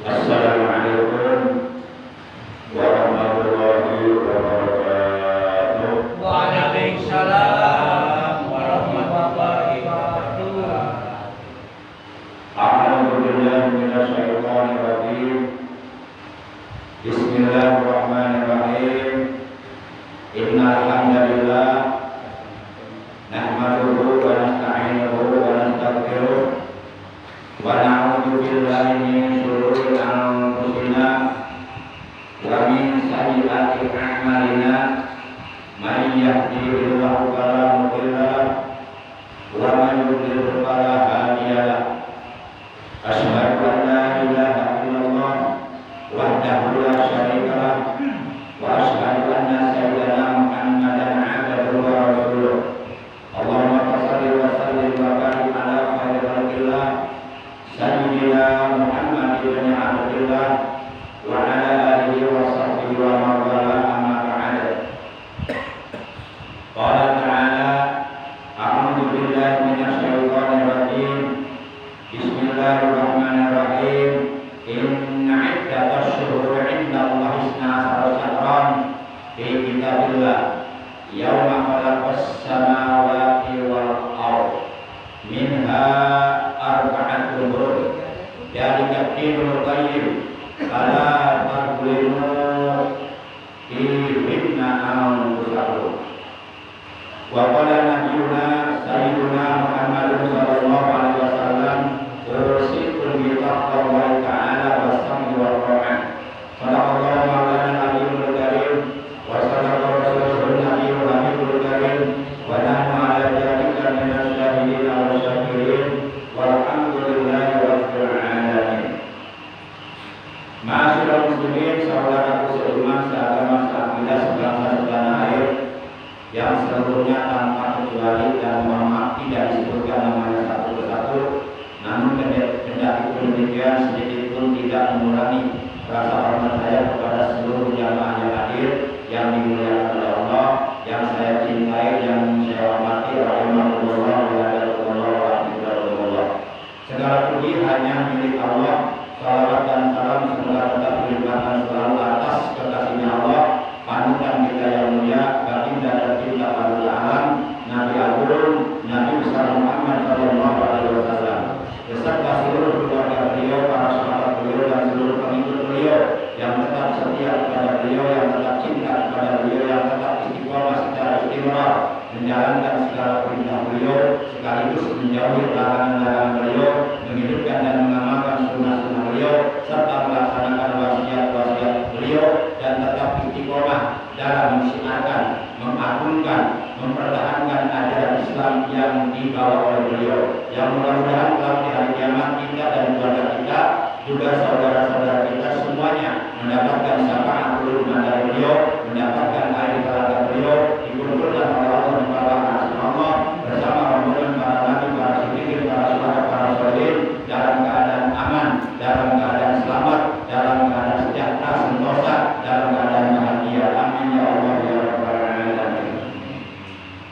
Assalamualaikum warahmatullahi wabarakatuh. Waalaikumsalam warahmatullahi wabarakatuh. A'udzu billahi minasyaitonir rajim. Bismillahirrahmanirrahim. Innal hamdalillah nahmaduhu wa nasta'inuhu wa nastaghfiruh wa na'udzu billahi min shururi anfusina wa min sayyiati a'malina. Man yahdihillahu fala mudilla lahu wa man yudlil fala hadiya lahu. Asyhadu an la ilaha illallah wahdahu la syarika lahu wa asyhadu anna sayyidana Muhammadan 'abduhu wa rasuluh. Allahumma shalli wa sallim wa barik ala khairil khalqillah sayyidina Muhammad ibn Abdillah wa ala alihi wa sahbihi wa man wala amma ba'd. Qala ta'ala a'udzu billahi minasyaitonir rajim. Bismillahirrahmanirrahim. Inna 'iddatash shuhuri 'indallahi 12 syahran fi kitabillah yauma khalaqas samawati wal ardh minha arba'atun hurum. Dzalika dinul qayyim fala tadhlimu fihinna anfusakum. Wa qala nabiyuna sayyiduna Muhammadun sallallahu alaihi wasallam ursikum bi taqwallahi ta'ala was-sam'i wat-tha'ah. Sadaqallahu mawlana al-aliyyul karim wa sadaqa rasulul nabiyyul hamidul karim wa nahnu ala dzalika minasy syahidin wa syakirin walhamdulillahi rabbil alamin. Ma'asyiral muslimin, saudaraku seiman, seagama, seakidah, sebangsa setanah air yang seluruhnya tanpa kecuali dan mohon maaf tidak disebutkan namanya satu persatu, namun kendati pun demikian sedikit pun tidak mengurangi rasa hormat saya kepada seluruh jamaah yang hadir yang dimuliakan oleh Allah, yang saya cintai, yang saya hormati. Rahimahullah wa rahimahullah. Segala puji hanya milik Allah. Salawat dan salam semoga tetap dilimpahkan selalu atas kekasihnya Allah, panutan kita yang mulia, baginda tercinta pada alam, Nabi Agung, Nabi besar Muhammad sallallahu alaihi wasallam, beserta seluruh keluarga beliau, para sahabat beliau dan seluruh pengikut beliau yang tetap setia kepada beliau, yang tetap cinta kepada beliau, yang tetap istiqomah secara istimrar menjalankan segala perintah beliau, sekaligus menjauhi larangan-larangan beliau, menghidupkan dan mengamalkan sunnah-sunnah beliau, serta melaksanakan wasiat-wasiat beliau, dan tetap istiqomah dalam mensiarkan, mengagungkan, mempertahankan ajaran Islam yang dibawa oleh beliau, yang mudah-mudahan kelak di hari kiamat kita dan keluarga kita, juga saudara-saudara kita semuanya mendapatkan syafaat dari beliau, mendapatkan air di telaga beliau, dikumpulkan oleh Allah di bawah arsy Allah bersama rombongan para nabi, para siddiqin, para syuhada, para sholihin dalam keadaan aman, dalam keadaan selamat, dalam keadaan sejahtera, sentosa, dalam keadaan bahagia. Amin ya Allah ya rabbal alamin.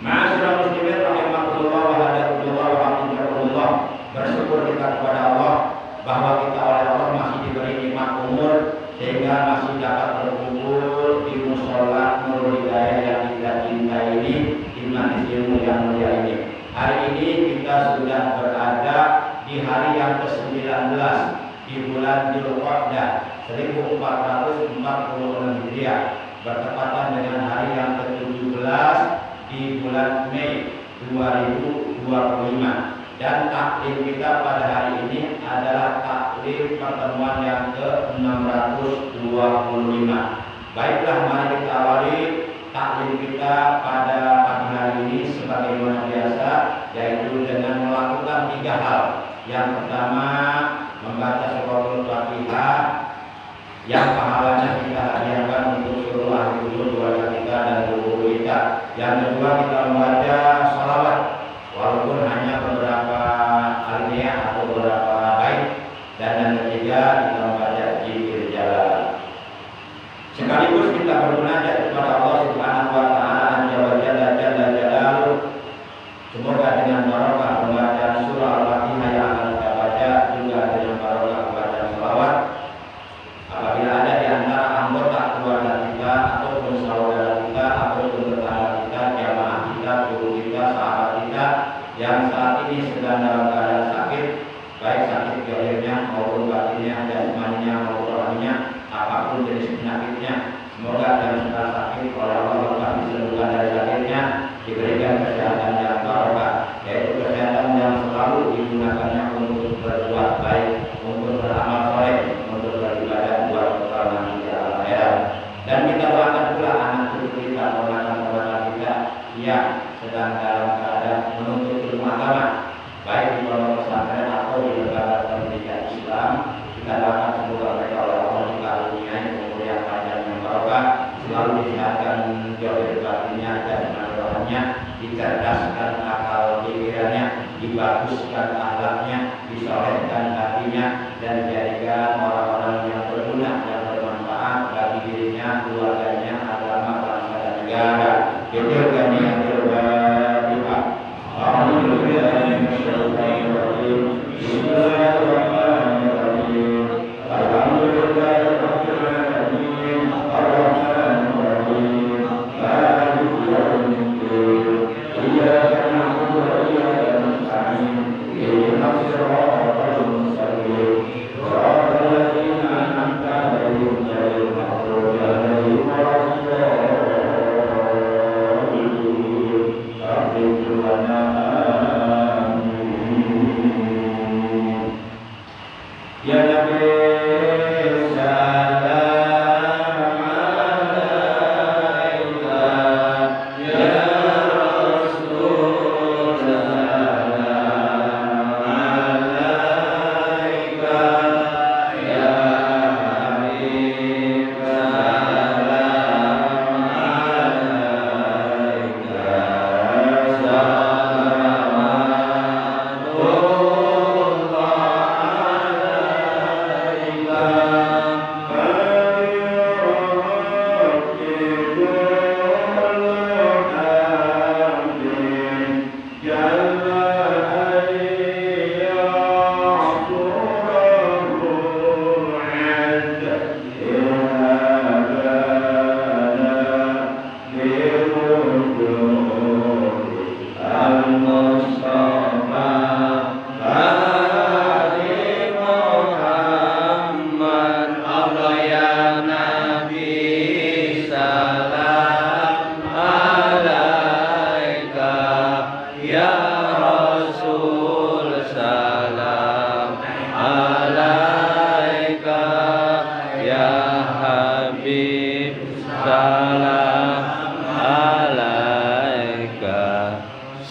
Ma'asyiral muslimin rahimakumullah wa hadakumullah wa hafizakumullah. Bersyukur kita kepada Allah bahwa kita oleh Allah masih diberi nikmat umur sehingga masih dapat berkumpul di mushola Nurul Hidayah yang kita cintai ini, di majelis ilmu yang mulia ini. Hari ini kita sudah berada di hari yang ke-19 di bulan Dzulqa'dah 1446 Hijriah, bertepatan dengan hari yang ke-17 di bulan Mei 2025. Dan taklim kita pada hari ini adalah taklim pertemuan yang ke-625. Baiklah, mari kita awali taklim kita pada pagi hari ini sebagaimana biasa, yaitu dengan melakukan 3 hal. Yang pertama, membaca suratul Fatihah yang pahalanya kita hadiahkan untuk seluruh ahli wujud keluarga kita dan guru kita. Yang kedua, kita membaca sholawat walaupun hanya beberapa alinea atau beberapa bait. Dan yang ketiga, kita membaca zikir jalal. Sekaligus kita bermunajat kepada Allah Subhanahu wa taala Jalla Jalaluhu. Semoga dengan barokah pembacaan surah Al-Fatihah yang akan kita baca, juga dengan barokah pembacaan shalawat, diberikan kesehatan yang barokah, yaitu kesehatan yang selalu digunakannya untuk berbuat baik, untuk beramal soleh, untuk beribadah buat bekal nanti di alam akhirat. Dan kita doakan pula anak cucu kita, ponakan-ponakan kita yang sedang dalam keadaan menuntut ilmu agama, baik di pondok pesantren atau di lembaga pendidikan Islam. Kita doakan semoga mereka oleh Allah dikaruniai umur yang panjang yang barokah, selalu disehatkan zahir batinnya dan rohaninya, dicerdaskan akal pikirannya, dibaguskan akhlaknya, disolehkan hatinya, dan dijadikan orang-orang yang berguna dan bermanfaat bagi dirinya, keluarganya, agama, bangsa dan negara. Diberikan yang terbaik. Alhamdulillah.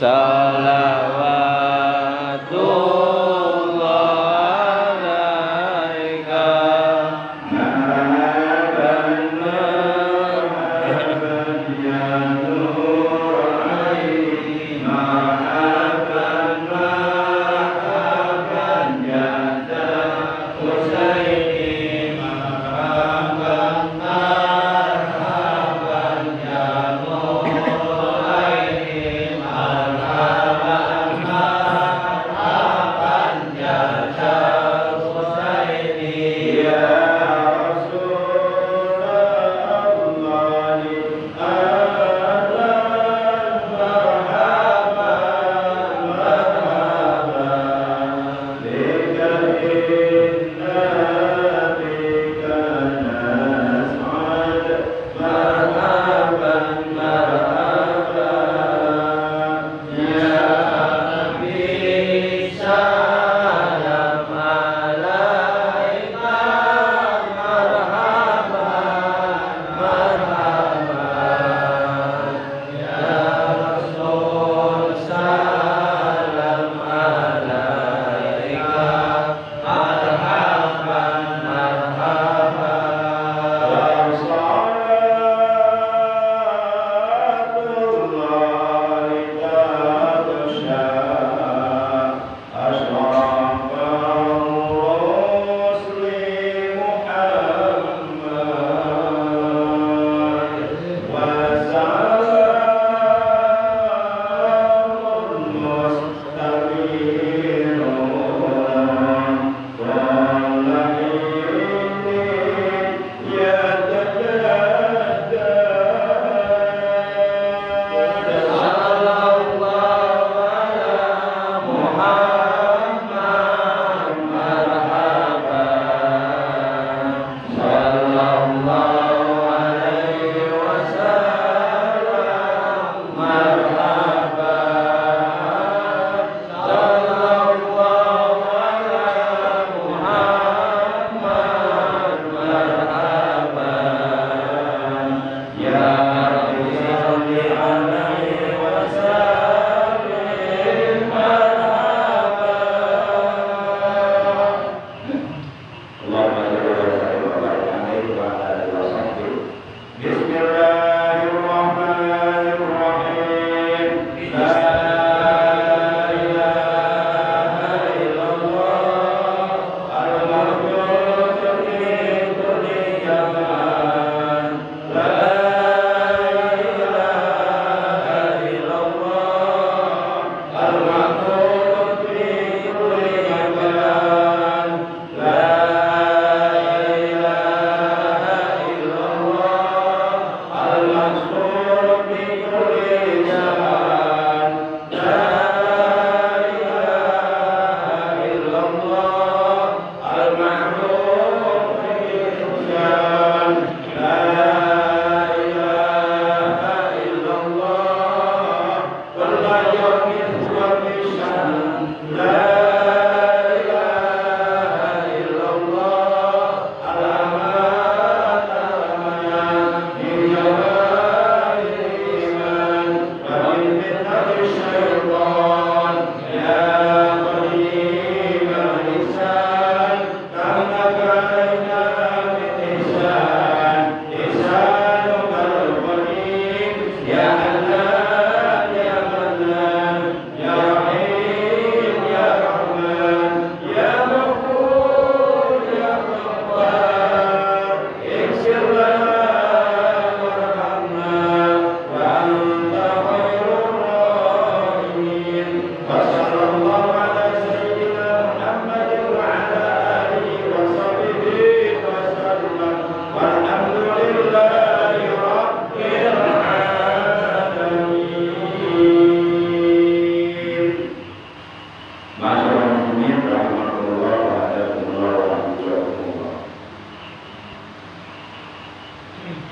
Salam alaika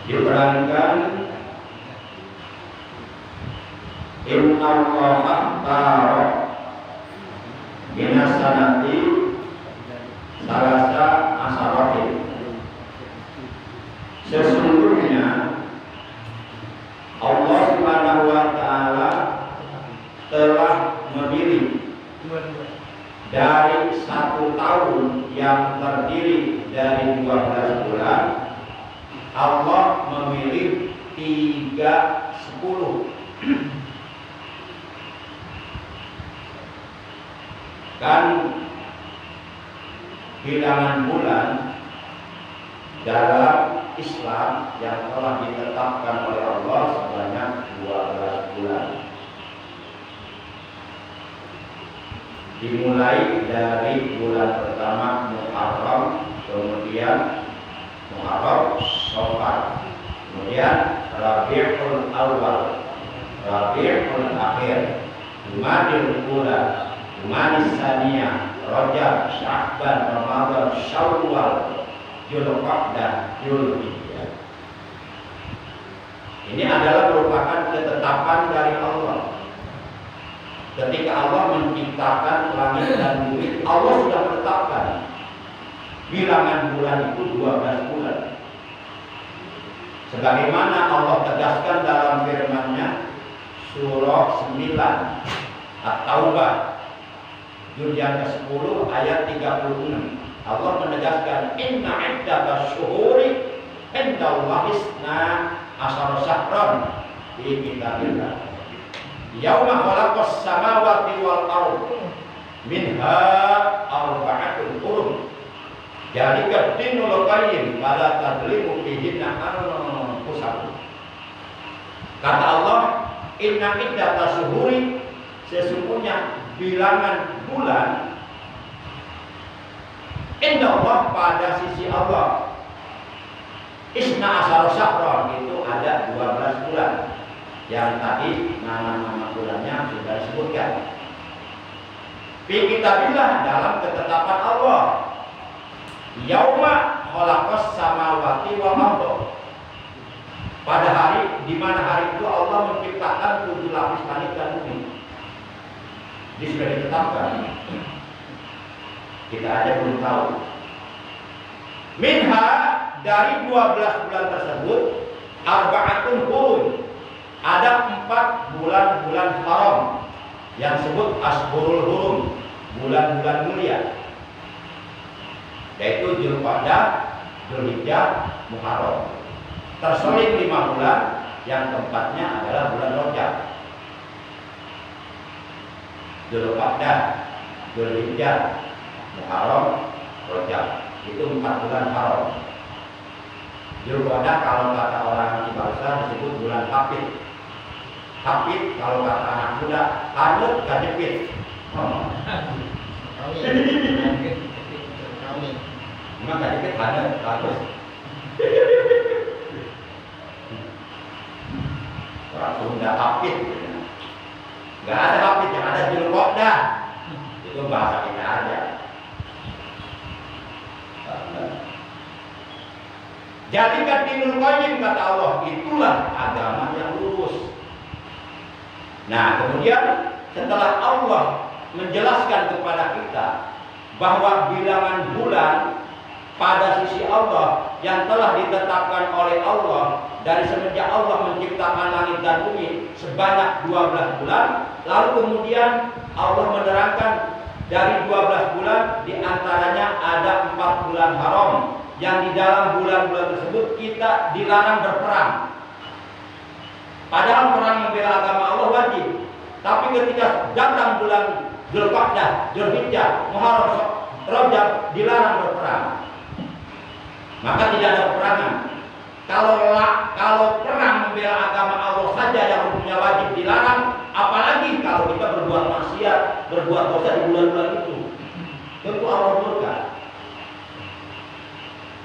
Diterangkan inna allaha ta'ala minas sanati salasa asaratin. Sesungguhnya Allah Subhanahu wa ta'ala telah memilih dari 1 tahun yang terdiri dari 12 bulan, Allah memilih 3/10. Kan bilangan bulan dalam Islam yang telah ditetapkan oleh Allah sebanyak 12 bulan. Dimulai dari bulan pertama Muharram, kemudian Muharram, Syawal, kemudian Rabiul Awal, Rabiul Akhir, Jumadil Ula, Jumadis Tsaniyah, Rajab, Sya'ban, Ramadan, Syawal, Dzulqa'dah, Dzulhijjah. Ini adalah merupakan ketetapan dari Allah. Ketika Allah menciptakan langit dan bumi, Allah sudah menetapkan bilangan bulan itu 12 bulan. Sebagaimana Allah tegaskan dalam firman-Nya surah 9 At-Taubah juz yang ke-10 ayat 36. Allah menegaskan inna iddatash syuhuri indallahi isna asyara syahran fi kitabillah yauma khalaqas samawati wal ardh minha arba'atun hurum. Jadi dinul qayyim pada tadlimu fihinna anfusakum. Kata Allah, inna iddatash syuhuri, sesungguhnya bilangan bulan indah Allah pada sisi Allah isna asyara syahran, itu ada 12 bulan yang tadi nama-nama bulannya sudah disebutkan. Fi kitabillah, dalam ketetapan Allah. Yauma khalaqas samawati wal ardh, pada hari di mana hari itu Allah menciptakan 7 lapis langit dan bumi. Ini sudah ditetapkan. Kita aja belum tahu. Minha, dari 12 bulan tersebut, arba'atun hurum, ada 4 bulan-bulan haram yang disebut ashhurul hurum, bulan-bulan mulia, yaitu Dzulqa'dah, Dzulhijjah, Muharram. Terseling 5 bulan, yang keempatnya adalah bulan Rajab. Dzulqa'dah, Dzulhijjah, Muharram, Rajab, itu 4 bulan haram. Dzulqa'dah kalau kata orang di bangsa disebut bulan hafid. Hafid kalau kata anak muda, hanut kajepit. Memang kajepit hanut, bagus. Orang Sunda hafid. Gak ada hafid, yang ada Dzulqa'dah. Itu bahasa kita aja. Jadikan dinul qayyim, kata Allah, itulah agama yang lurus. Nah, kemudian setelah Allah menjelaskan kepada kita bahwa bilangan bulan pada sisi Allah yang telah ditetapkan oleh Allah dari semenjak Allah menciptakan langit dan bumi sebanyak 12 bulan, lalu kemudian Allah menerangkan dari 12 bulan diantaranya ada 4 bulan haram, yang di dalam bulan-bulan tersebut kita dilarang berperang. Padahal perang membela agama Allah wajib, tapi ketika datang bulan Dzulqa'dah, Dzulhijjah, Muharram, Rajab, dilarang berperang. Maka tidak ada peperangan. Kalau perang membela agama Allah saja yang hukumnya wajib dilarang, apalagi kalau kita berbuat maksiat, berbuat dosa di bulan-bulan itu, tentu Allah murka.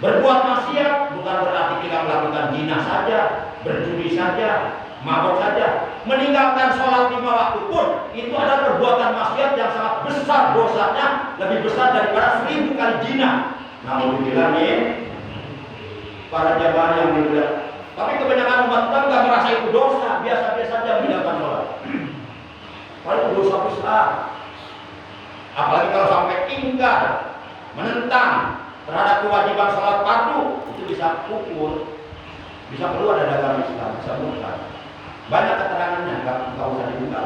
Berbuat maksiat bukan berarti kita melakukan zina saja, berjudi saja, mabuk saja, meninggalkan sholat 5 waktu pun itu adalah perbuatan maksiat yang sangat besar dosanya, lebih besar daripada 1000 kali zina. Namun dibilang nih, para jamaah yang mulia, Tapi kebanyakan umat Islam nggak merasa itu dosa, biasa-biasa saja meninggalkan sholat. Kalau itu dosa besar. Apalagi kalau sampai ingkar, menentang terhadap kewajiban sholat fardu, itu bisa kufur, bisa keluar dari agama Islam, bisa murtad. Banyak keterangannya, nggak usah dibuka,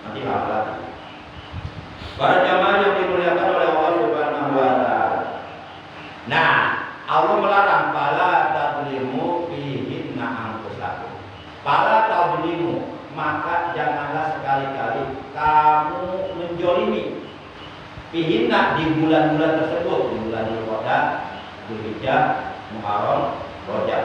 nanti hafal. Para jamaah yang dimuliakan oleh Allah Subhanahu wa Ta'ala. Nah, Allah melarang fala tadlimu fihinna anfusakum. Fala tadlimu, maka janganlah sekali-kali kamu menjolimi fihinna di bulan-bulan tersebut, di bulan Dzulqa'dah, Dzulhijjah, Muharram, Rajab.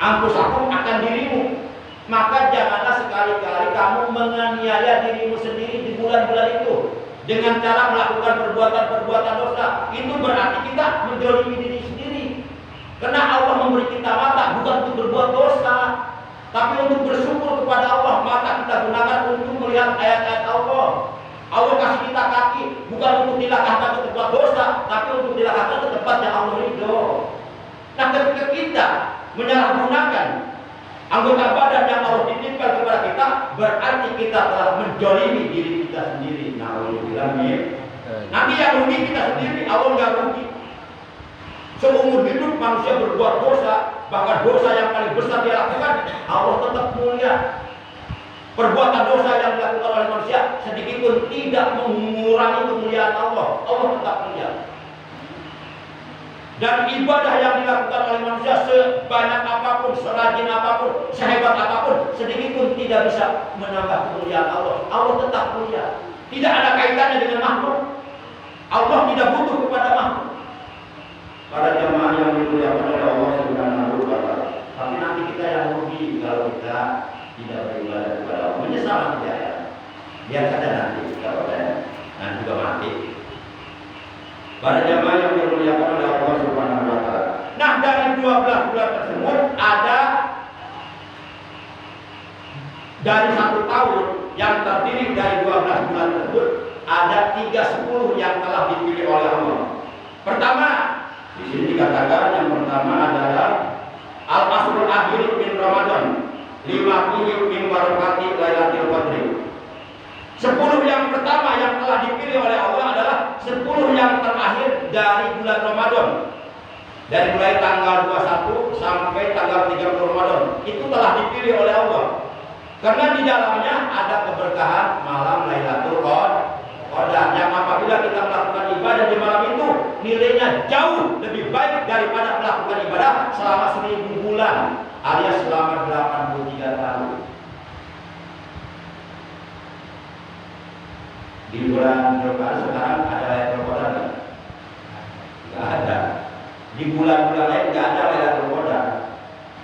Anfusakum akan dirimu. Maka janganlah sekali-kali kamu menganiaya dirimu sendiri di bulan-bulan itu dengan cara melakukan perbuatan-perbuatan dosa. Itu berarti kita menjolimi diri sendiri. Karena Allah memberi kita mata bukan untuk berbuat dosa, tapi untuk bersyukur kepada Allah. Mata kita gunakan untuk melihat ayat-ayat Allah. Allah kasih kita kaki bukan untuk dilangkahkan ke tempat dosa, tapi untuk dilangkahkan ke tempat yang Allah ridho. Nah, ketika kita menyalahgunakan anggota badan yang Allah titipkan kepada kita, berarti kita telah menjolimi diri kita sendiri. Na'udzubillah min. Nanti yang rugi kita sendiri, Allah nggak rugi. Seumur hidup manusia berbuat dosa, bahkan dosa yang paling besar dia lakukan, Allah tetap mulia. Perbuatan dosa yang dilakukan oleh manusia sedikit pun tidak mengurangi kemuliaan Allah. Allah tetap mulia. Dan ibadah yang dilakukan oleh manusia sebanyak apapun, serajin apapun, sehebat apapun, sedikit pun tidak bisa menambah kemuliaan Allah. Allah tetap mulia. Tidak ada kaitannya dengan makhluk. Allah tidak butuh kepada makhluk. Para jamaah yang dimuliakan oleh Allah Subhanahu wa Ta'ala. Tapi nanti kita yang rugi kalau kita tidak beribadah kepada Allah. Menyesal tidak ya? Biar saja nanti kalau nanti juga mati. Para jamaah yang dimuliakan oleh Allah Subhanahu wa Ta'ala. Nah, dari 12 bulan tersebut ada dari 1 tahun yang terdiri dari 12 bulan tersebut ada 3/10 yang telah dipilih oleh Allah. Pertama, di sini dikatakan yang pertama adalah Al-Asrul Akhir min Ramadan, 50 min barakati Lailatul Qadri. 10 yang pertama yang telah dipilih oleh Allah adalah 10 yang terakhir dari bulan Ramadan. Dari mulai tanggal 21 sampai tanggal 30 Ramadan. Itu telah dipilih oleh Allah. Karena di dalamnya ada keberkahan malam Lailatul Qadar. Yang apabila kita melakukan ibadah di malam itu, nilainya jauh lebih baik daripada melakukan ibadah selama 1000 bulan alias selama 83 tahun. Di bulan Dzulqa'dah sekarang ada Lailatul Qadar nggak? Nggak ada. Di bulan-bulan lain nggak ada Lailatul Qadar.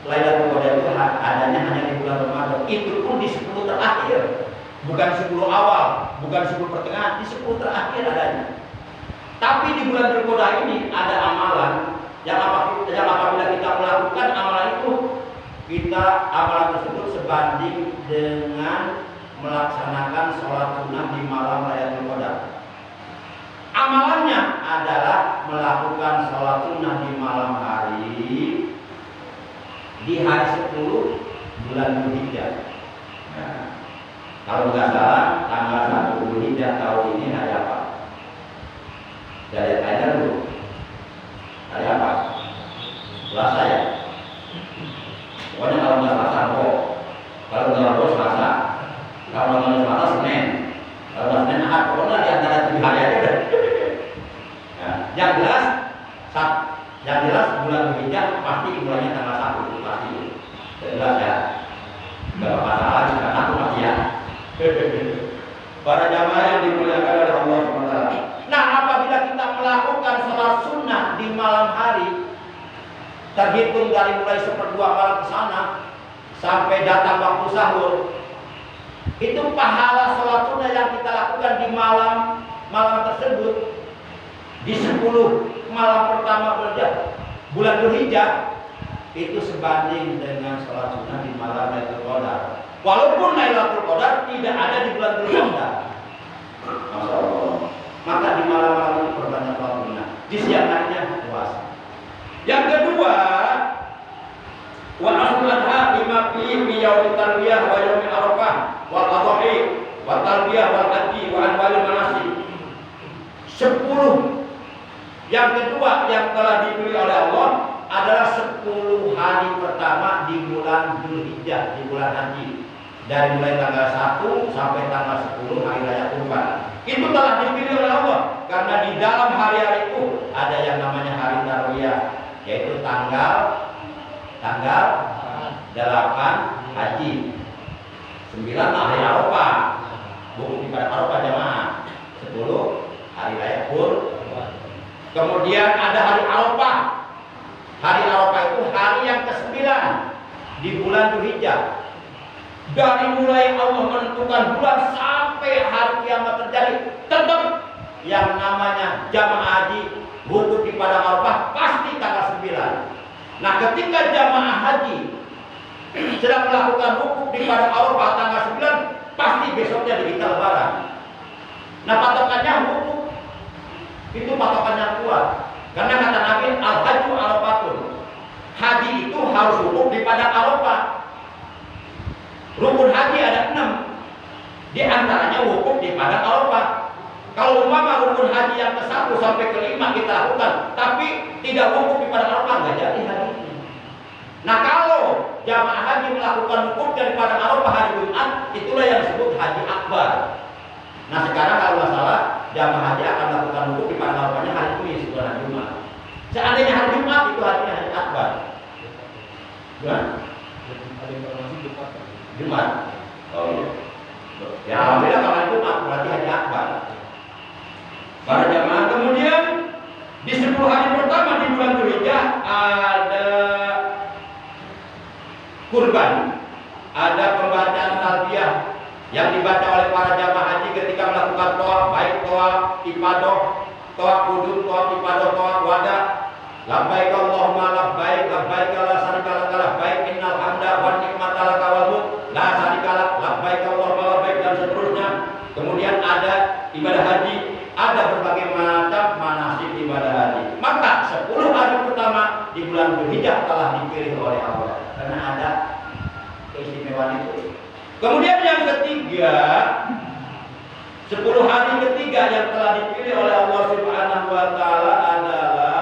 Lailatul Qadar itu adanya hanya di bulan Ramadan. Itu pun di 10 terakhir, bukan 10 awal, bukan 10 pertengahan, di 10 terakhir adanya. Tapi di bulan Dzulqa'dah ini ada amalan yang apabila kita melakukan amalan itu, amalan tersebut sebanding dengan melaksanakan sholat sunnah di malam Lailatul Qadar. Amalannya adalah melakukan sholat sunnah di malam hari di hari 10 bulan Dzulhijjah. Nah, kalau nggak salah tanggal 1 Dzulhijjah tahun ini hari apa? Dari tanya dulu. Hari apa? Selasa ya. Pokoknya kalau nggak Selasa kok. Kalau nggak Selasa. Kalau nggak Selasa Senin. Kalau nggak Senin Ahad. Pokoknya di antara 7 hari aja udah. Ya, yang jelas bulan Dzulhijjah pasti mulainya tanggal 1 itu pasti. Jelas ya. Nggak masalah jika aku pasti ya. Para jamaah yang dimuliakan oleh Allah SWT. Nah, apabila kita melakukan sholat sunnah di malam hari, terhitung dari mulai 1/2 malam ke sana sampai datang waktu sahur, itu pahala sholat sunnah yang kita lakukan di malam tersebut, di 10 malam pertama bulan Dzulhijjah, itu sebanding dengan sholat sunnah di malam Lailatul Qadar. Walaupun Lailatul Qadar tidak ada di bulan Dzulhijjah. Masya Allah. Maka di malam-malam itu perbanyak sholat sunnah. Di siang harinya puasa. Yang kedua, Yang kedua yang telah dipilih oleh Allah adalah 10 hari pertama di bulan Dzulhijjah, di bulan haji. Dari mulai tanggal 1 sampai tanggal 10 hari raya Kurban. Itu telah dipilih oleh Allah karena di dalam hari-hari itu ada yang namanya hari Tarwiyah, yaitu tanggal 8 haji, 9 hari Arafah, bukan di pada Arafah jamaah, 10 hari raya Kurban. Kemudian ada hari Arafah. Hari Arafah itu hari yang ke-9 di bulan Dzulhijjah. Dari mulai Allah menentukan bulan sampai hari kiamat terjadi, tetap yang namanya jamaah haji wukuf di padang Arafah pasti tanggal 9. Nah, ketika jamaah haji sedang melakukan wukuf di padang Arafah tanggal 9, pasti besoknya di kita lebaran. Nah, patokannya wukuf itu patokannya kuat. Karena kata Nabi, al-hajju arafatun. Haji itu harus wukuf di padang Arafah. Rukun haji ada 6. Di antaranya wukuf di padang Arafah. Kalau umpama rukun haji yang ke-1 sampai ke-5 kita lakukan, tapi tidak wukuf di padang Arafah, nggak jadi haji. Nah, kalau jamaah haji melakukan wukuf dari padang Arafah hari Jumat, itulah yang disebut haji akbar. Nah, sekarang kalau nggak salah, jamaah haji akan melakukan wukuf di padang Arafahnya hari Kamis, bukan hari Jumat. Seandainya hari Jumat itu harinya haji akbar. Gimana? Ada informasi Jumat. Oh iya. Ya alhamdulillah kalau hari Jumat berarti haji akbar. Para jamaah, kemudian di 10 hari pertama di bulan Dzulhijjah ada kurban, ada pembacaan talbiyah yang dibaca oleh para jamaah haji ketika melakukan tawaf, baik tawaf ifadah, tawaf qudum, tawaf ifadah, tawaf wada. Labbaik Allahumma labbaik, labbaik la syarika lak, labbaik innal hamda wan ni'mata lak wal mulk la syarika lak, labbaik Allahumma labbaik, dan seterusnya. Kemudian ada ibadah haji, ada berbagai macam manasik ibadah haji. Maka 10 hari pertama di bulan Dzulhijjah telah dipilih oleh Allah karena ada keistimewaan itu. Kemudian yang ketiga, 10 hari ketiga yang telah dipilih oleh Allah Subhanahu wa taala adalah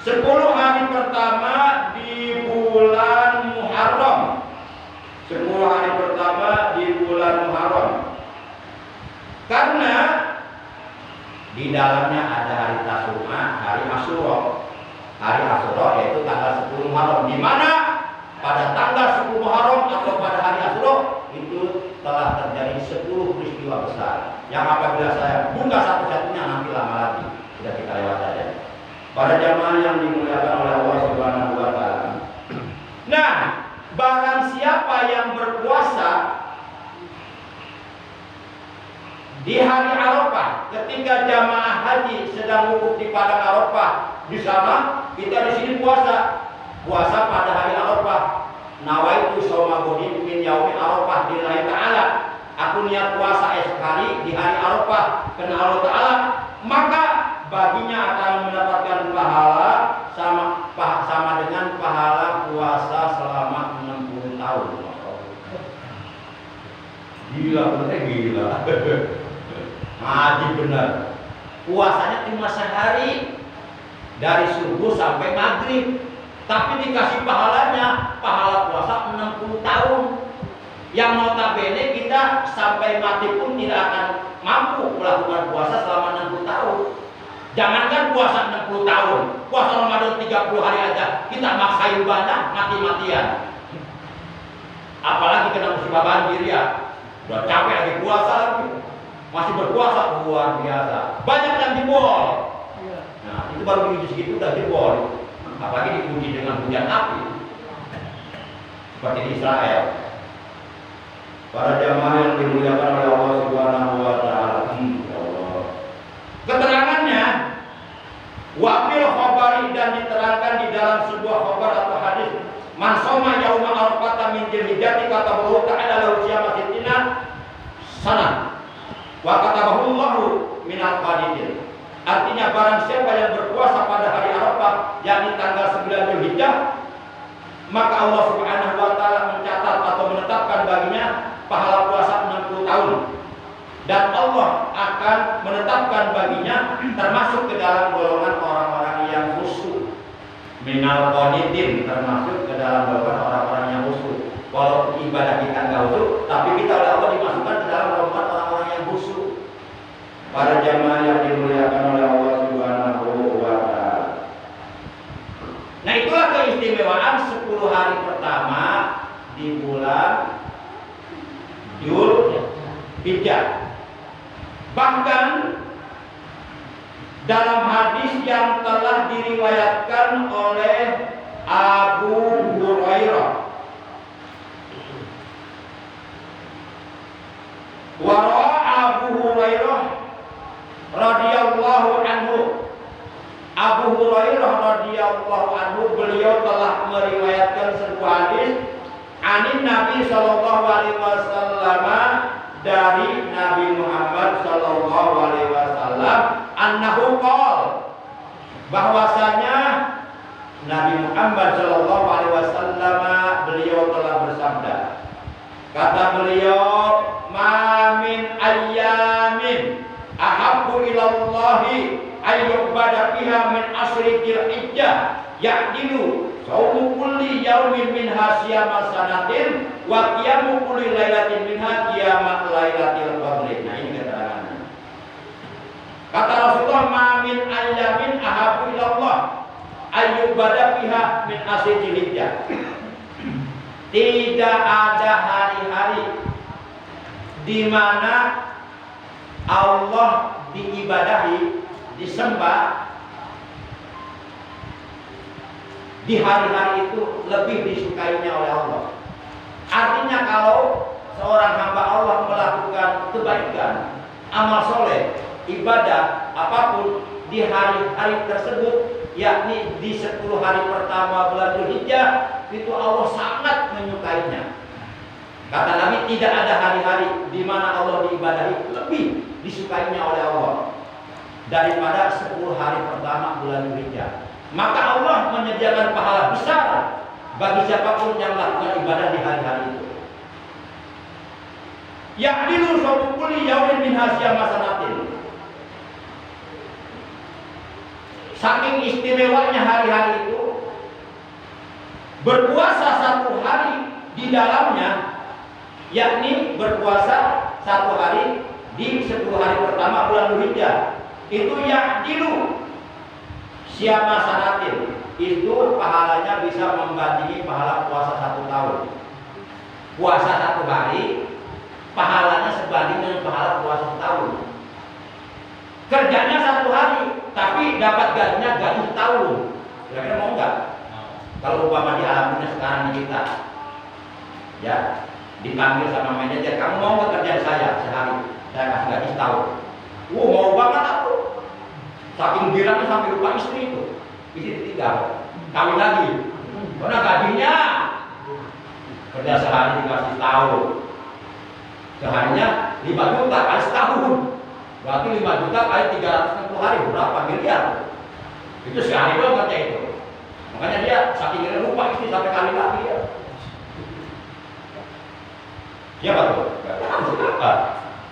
10 hari pertama di bulan Muharram. 10 hari pertama di bulan Muharram. Karena di dalamnya ada hari Tasyura, hari Asyura. Hari Asyura yaitu tanggal 10 Muharram, di mana pada tanggal 10 Muharram atau pada hari Asyura itu telah terjadi 10 peristiwa besar. Yang apabila saya buka satu-satunya nanti lama lagi, sudah kita lewat saja. Para jamaah yang dimuliakan oleh Allah Subhanahu wa taala. Nah, barang siapa yang berpuasa di hari Arafah ketika jamaah haji sedang wukuf di padang Arafah, di sana kita di sini puasa pada hari Arafah. Nawaitu shauma ghadin min yaumi Arafah lillahi ta'ala. Aku niat puasa esok hari di hari Arafah karena Allah Ta'ala, maka baginya akan mendapatkan pahala sama dengan pahala puasa selama 60 tahun. Gila, bener gila. Haji benar. Puasanya cuma sehari dari subuh sampai maghrib, tapi dikasih pahalanya pahala puasa 60 tahun. Yang notabene kita sampai mati pun tidak akan mampu melakukan puasa selama 60 tahun. Jangankan puasa 60 tahun, puasa Ramadan 30 hari aja kita maksain banyak, mati-matian. Apalagi kena musibah banjir ya. Udah capek lagi puasa lagi, masih berpuasa, luar biasa. Banyak yang jebol. Nah, itu baru diuji segitu udah jebol. Apalagi diuji dengan hujan api, seperti di Israel. Para jamaah yang dimuliakan oleh Allah Subhanahu wa taala. Keterangannya wafil khabari, dan diterangkan di dalam sebuah khabar atau hadis, man soma yauma arafah min dzulhijjah katabahu ta'ala lahu siyama sittina sana wa katabahu Allahu minal qadidin. Artinya barang siapa yang berpuasa pada hari Arafah yakni tanggal 9 Dzulhijjah, maka Allah Subhanahu wa taala mencatat atau menetapkan baginya pahala puasa 60 tahun. dan Allah akan menetapkan baginya termasuk ke dalam golongan orang-orang yang khusyuk. Minal qanitin, termasuk ke dalam golongan orang-orang yang khusyuk. Kalau ibadah kita nggak khusyuk, tapi kita oleh Allah dimasukkan ke dalam golongan orang-orang yang khusyuk. Para jamaah yang dimuliakan oleh Allah Subhanahu wa Ta'ala. Nah, itulah keistimewaan 10 hari pertama di bulan Dzulhijjah. Bahkan dalam hadis yang telah diriwayatkan oleh Abu Hurairah, wara Abu Hurairah radhiyallahu anhu, Abu Hurairah radhiyallahu anhu, beliau telah meriwayatkan sebuah hadis anin Nabi sallallahu alaihi wasallam, dari Nabi Muhammad sallallahu alaihi wasallam, annahu qol, bahwasanya Nabi Muhammad sallallahu alaihi wasallam beliau telah bersabda. Kata beliau, ma min ayyamin ahabbu ilallahi ayyubada fiha min asri dzulhijjah ya'dilu saumu kulli yaumin minha siyama sanatin wa qiyamu kulli lailatin minha qiyama lailatil qadri. Nah, ini keterangannya. Kata Rasulullah, ma min ayyamin ahabbu ilallah ayyubada fiha min asri dzulhijjah. Tidak ada hari-hari di mana Allah diibadahi, disembah di hari-hari itu lebih disukainya oleh Allah. Artinya kalau seorang hamba Allah melakukan kebaikan, amal soleh, ibadah apapun di hari-hari tersebut, yakni di 10 hari pertama bulan Dzulhijjah, itu Allah sangat menyukainya. Kata Nabi, tidak ada hari-hari di mana Allah diibadahi lebih disukainya oleh Allah daripada 10 hari pertama bulan Dzulhijjah. Maka Allah menyediakan pahala besar bagi siapapun yang melakukan ibadah di hari-hari itu. Ya'dilu sawmu kulli yaumin min hasyama sanatin. Saking istimewanya hari-hari itu, berpuasa 1 hari di dalamnya, yakni berpuasa 1 hari di 10 hari pertama bulan Dzulhijjah, itu ya'dilu siyama sanatin, itu pahalanya bisa membandingi pahala puasa 1 tahun. Puasa 1 hari, pahalanya sebanding dengan pahala puasa 1 tahun. Kerjanya 1 hari, tapi dapat gajinya gaji setahun. Kira-kira mau nggak? Kalau umpama di alamnya sekarang kita, ya, dipanggil sama manajer, kamu mau nggak kerja saya sehari? Saya kasih gaji setahun. Mau banget aku. Saking girangnya sampai lupa istri itu. Istri ditinggal, kawin lagi. Karena gajinya kerja sehari dikasih setahun. Seharinya 5 juta kali setahun. Berarti 5 juta kali 360 hari, berapa miliar? Itu sehari doang kerja itu. Makanya dia saking girang lupa istri sampai kawin lagi ya. Siapa tuh?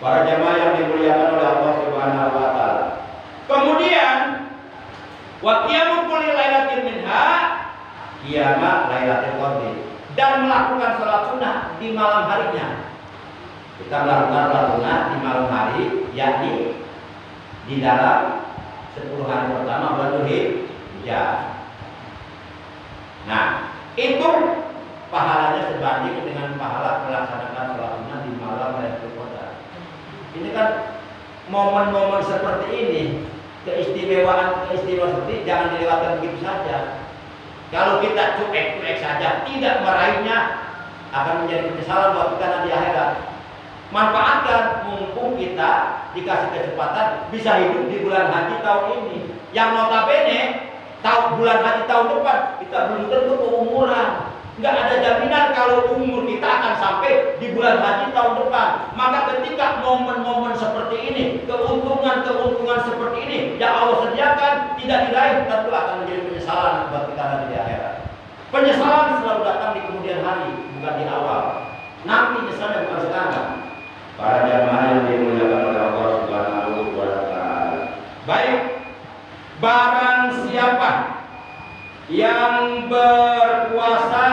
Para jamaah yang dimuliakan oleh Allah Subhanahu wa Ta'ala. Kemudian wa qiyamu kulli lailatin minha qiyama lailatul qadri, dan melakukan salat sunnah di malam harinya. Kita melakukan salat sunnah di malam hari, yakni di dalam 10 hari pertama bulan Dzulhijjah. Nah, itu pahalanya sebanding dengan pahala melaksanakan salat sunnah di malam Lailatul Qadar. Ini kan momen-momen seperti ini, keistimewaan seperti ini jangan dilewatkan begitu saja. Kalau kita cuek-cuek saja, tidak meraihnya, akan menjadi penyesalan buat kita nanti akhirat. Manfaatkan mumpung kita dikasih kesempatan bisa hidup di bulan haji tahun ini. Yang notabene bulan haji tahun depan kita belum tentu keumuran. Nggak ada jaminan kalau umur kita akan sampai di bulan haji tahun depan. Maka ketika momen-momen seperti ini, keuntungan seperti ini yang Allah sediakan tidak diraih, tentu akan menjadi penyesalan buat kita nanti di akhirat. Penyesalan selalu datang di kemudian hari, bukan di awal. Nanti nyesalnya bukan sekarang. Para jamaah yang dimuliakan oleh Allah Subhanahu wa taala. Baik, barang siapa yang berpuasa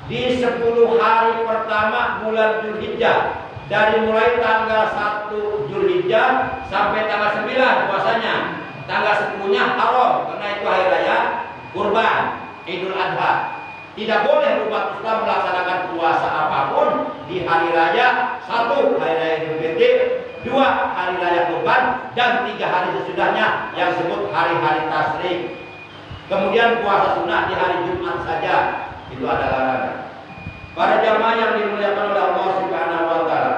di 10 hari pertama bulan Dzulhijjah, dari mulai tanggal 1 Dzulhijjah sampai tanggal 9 puasanya. Tanggal 10-nya haram karena itu hari raya kurban Idul Adha. Tidak boleh umat Islam melaksanakan puasa apapun di hari raya. 1 hari raya Idul Fitri, 2 hari raya kurban, dan 3 hari sesudahnya yang disebut hari-hari tasyrik. Kemudian puasa sunnah di hari Jumat saja, itu adalah larangan. Para jamaah yang dimuliakan oleh Allah Subhanahu wa taala.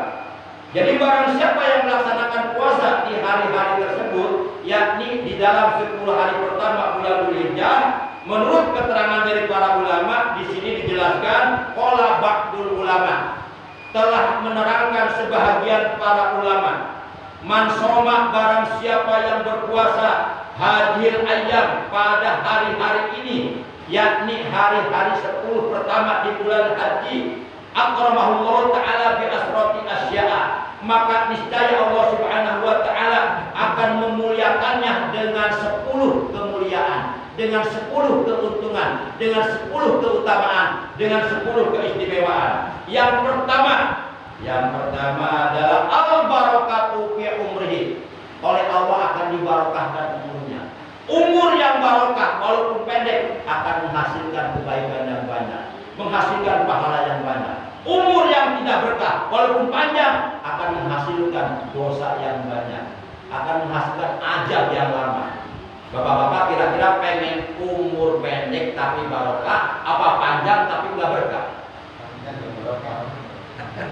Jadi barang siapa yang melaksanakan puasa di hari-hari tersebut, yakni di dalam 10 hari pertama bulan Dzulhijjah, menurut keterangan dari para ulama di sini dijelaskan, qala ba'dul ulama, telah menerangkan sebahagian para ulama, man shoma, barang siapa yang berpuasa hadhil ayyam, pada hari-hari ini, yakni hari-hari 10 pertama di bulan haji, akramahullah ta'ala bi asrati asya'a, maka niscaya Allah Subhanahu wa ta'ala akan memuliakannya dengan 10 kemuliaan, dengan 10 keuntungan, dengan 10 keutamaan, dengan 10 keistimewaan. Yang pertama adalah al-barakatu fi umrihi, oleh Allah akan dibarokahkan umurnya. Umur yang barokah walaupun pendek akan menghasilkan kebaikan yang banyak, menghasilkan pahala yang banyak. Umur yang tidak berkah walaupun panjang akan menghasilkan dosa yang banyak, akan menghasilkan ajab yang lama. Bapak-bapak kira-kira pengen umur pendek tapi barokah, apa panjang tapi nggak berkah?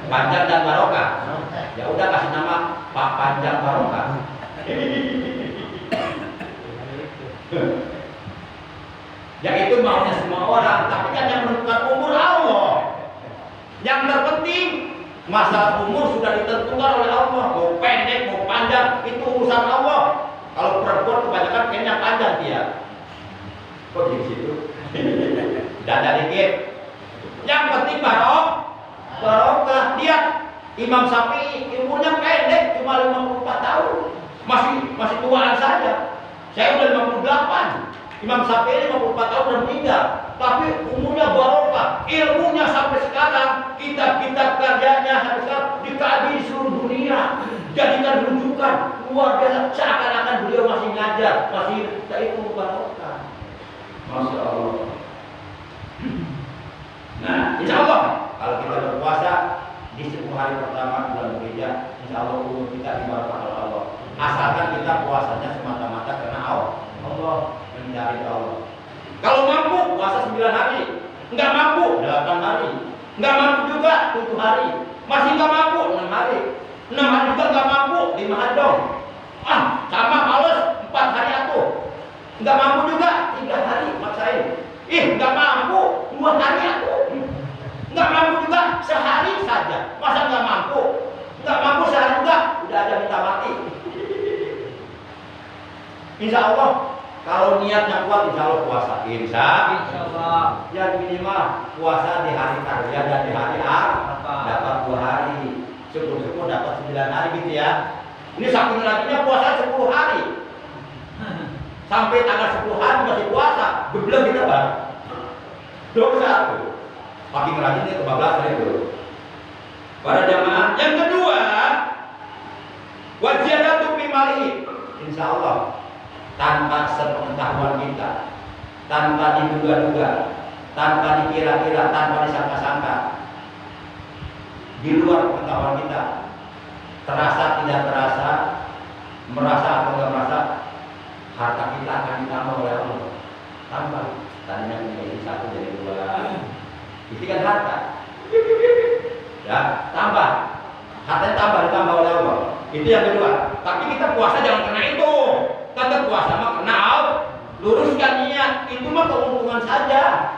Panjang dan barokah. Ya udah kasih nama Pak Panjang Barokah. Yang itu maunya semua orang, tapi kan yang menentukan umur Allah. Yang terpenting masalah umur sudah ditentukan oleh Allah. Mau pendek, mau panjang, itu urusan Allah. Kalau perempuan kebanyakan kayaknya panjang dia. Kok di situ? Dada dikit. Yang penting barokah. Lihat Imam Syafi'i umurnya pendek, cuma 54 tahun. Masih tuaan saja. Saya udah 58. Imam Syafi'i 54 tahun udah meninggal, tapi umurnya barokah, ilmunya sampai sekarang, kitab-kitab karyanya sampai sekarang dikaji di seluruh dunia, jadikan rujukan luar biasa, seakan-akan beliau masih ngajar, masih itu barokah. Masya Allah. Nah, insya Allah kalau kita berpuasa di 10 hari pertama bulan Dzulhijjah, insya Allah umur kita dibarokah oleh Allah. Asalkan kita puasanya semata-mata karena Allah, mencari Allah. Kalau mampu puasa 9 hari, nggak mampu 8 hari, nggak mampu juga 7 hari, masih nggak mampu 6 hari, 6 hari juga nggak mampu 5 hari dong. Sama males 4 hari atuh, nggak mampu juga 3 hari maksain. Nggak mampu 2 hari atuh, nggak mampu juga sehari saja, masa nggak mampu? Nggak mampu sehari juga udah ada minta mati. Insya Allah kalau niatnya kuat, insya Allah puasa. Insya Allah. Yang minimal puasa di hari karya dan di hari dapat 2 hari. Syukur-syukur dapat 9 hari gitu ya. Ini saking rajinnya puasa 10 hari. Sampai tanggal 10 hari masih puasa. Belum kita bang. Dosa tuh. Saking rajinnya kebablasan itu. Para jamaah. Yang kedua, wajibatu fi malihi. Insya Allah tanpa sepengetahuan kita, tanpa diduga-duga, tanpa dikira-kira, tanpa disangka-sangka, di luar pengetahuan kita, terasa tidak terasa, merasa atau tidak merasa, harta kita akan ditambah oleh Allah. Tambah, tadinya menjadi 1 jadi 2, itu kan harta. Ya, tambah, hartanya ditambah oleh Allah. Itu yang kedua. Tapi kita puasa jangan kena itu. Kata puasa mah kenal, luruskan niat, itu mah keuntungan saja.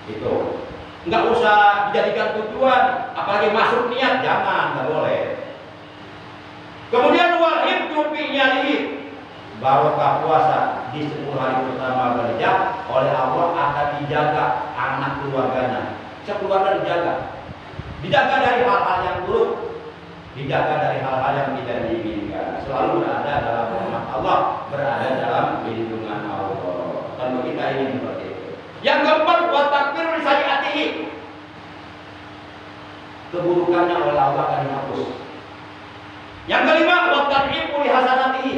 Itu nggak usah dijadikan tujuan, apalagi masuk niat, jangan, nggak boleh. Kemudian wajib tupi nyali, barokah puasa di 10 hari pertama Dzulhijjah oleh Allah akan dijaga anak keluarganya, sekeluarga dijaga dari hal-hal yang buruk. dijaga dari hal-hal yang tidak diinginkan, selalu berada dalam rahmat Allah, berada dalam lindungan Allah. Tentu kita ingin seperti itu. Yang keempat, wa takfirul sayyi'atihi. Keburukannya oleh Allah akan dihapus. Yang kelima, wa tad'ifu li hasanatihi.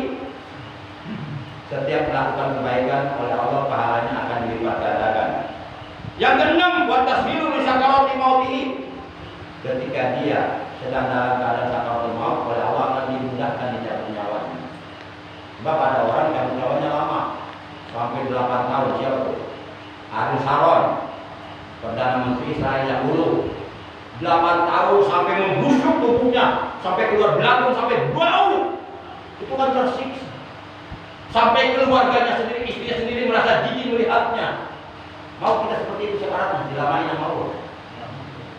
Setiap melakukan kebaikan oleh Allah pahalanya akan dilipat gandakan. Yang keenam, wa tashilu li sakarati mautihi. Ketika dia sedang dalam keadaan sakaratul maut, oleh Allah akan dimudahkan dicabut nyawanya. Sebab ada orang yang nyawanya lama, sampai 8 tahun. Siapa tuh? Ariel Sharon, Perdana Menteri Israel yang dulu. 8 tahun sampai membusuk tubuhnya, sampai keluar belatung, sampai bau. Itu kan tersiksa. Sampai keluarganya sendiri, istrinya sendiri merasa jijik melihatnya. Mau kita seperti itu sekarang, dilamain sama Allah.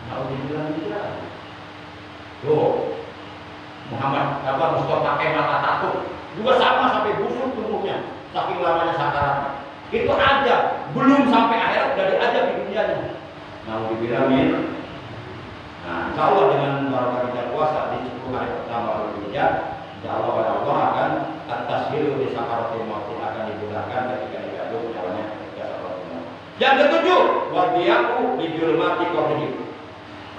Mau dibilang tidak. Tuh, Muhammad Mustafa Kemal Atatürk juga sama sampai busuk tubuhnya, saking lamanya sakaratnya. Itu aja, belum sampai akhirat udah diajak di dunianya. Mau dibilangin. Nah, insya Allah dengan barokah kita puasa di 10 hari pertama Dzulhijjah, insya Allah Allah akan at-tashilu di sakaratul maut, akan dimudahkan ketika dicabut nyawanya ketika sakaratul maut. Yang ketujuh, wadiyaku di julmati qabrihi.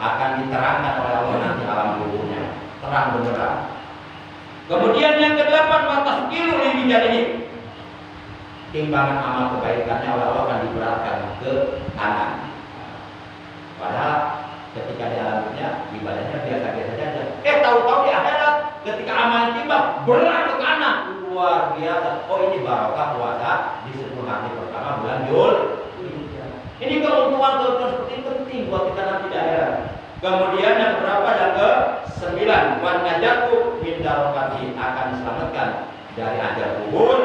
Akan diterangkan oleh Allah nanti alam kuburnya, terang benderang. Kemudian yang kedelapan, watasqilu li mijanihi. Timbangan amal kebaikannya oleh Allah akan diberatkan ke kanan. Padahal ketika di alam dunia ibadahnya biasa-biasa saja. Tahu-tahu di akhirat ketika amal timbang berat ke kanan, luar biasa. Oh, ini barokah puasa di 10 hari pertama bulan Dzulhijjah. Ini keuntungan seperti ini penting buat kita nanti di akhirat. Kemudian yang berapa? Yang ke-9, wan najatu min darokati, akan diselamatkan dari ajal kubur.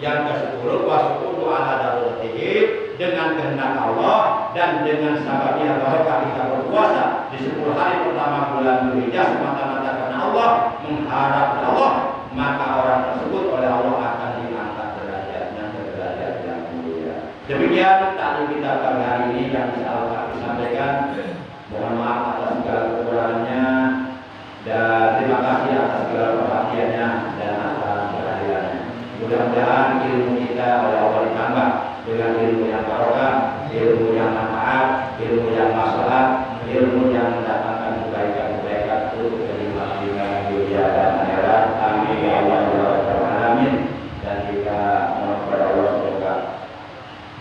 Yang ke-10, wasukutu ala daruratihi, dengan kehendak Allah dan dengan sababnya barokah kita berpuasa di 10 hari pertama bulan Dzulhijjah semata-mata karena Allah, mengharap Allah, maka orang tersebut oleh Allah akan diangkat derajatnya ke derajat yang mulia. Demikian tadi kita pada hari ini yang bisa Allah sampaikan. Mohon maaf atas segala kekurangannya dan terima kasih atas segala perhatiannya dan atas kehadirannya. Mudah-mudahan ilmu kita oleh Allah ditambah dengan ilmu yang barokah, ilmu yang manfaat, ilmu yang maslahat, ilmu yang mendatangkan kebaikan-kebaikan untuk kehidupan dunia dan akhirat. Amin ya rabbal alamin. Dan jika kepada Allah semoga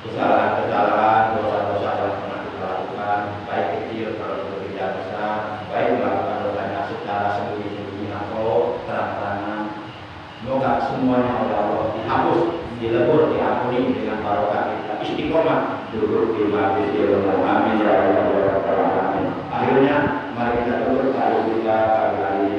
kesalahan-kesalahan, dosa-dosa yang pernah kita lakukan, baik kecil atau tidak besar, baik melakukan dosanya secara sembunyi-sembunyi atau terang-terangan, semoga semuanya oleh Allah dihapus, dilebur, diampuni dengan barokah kita istiqomah duduk di majlis ilmu. Amin ya rabbal alamin. Akhirnya mari kita tutup hari kita pagi hari ini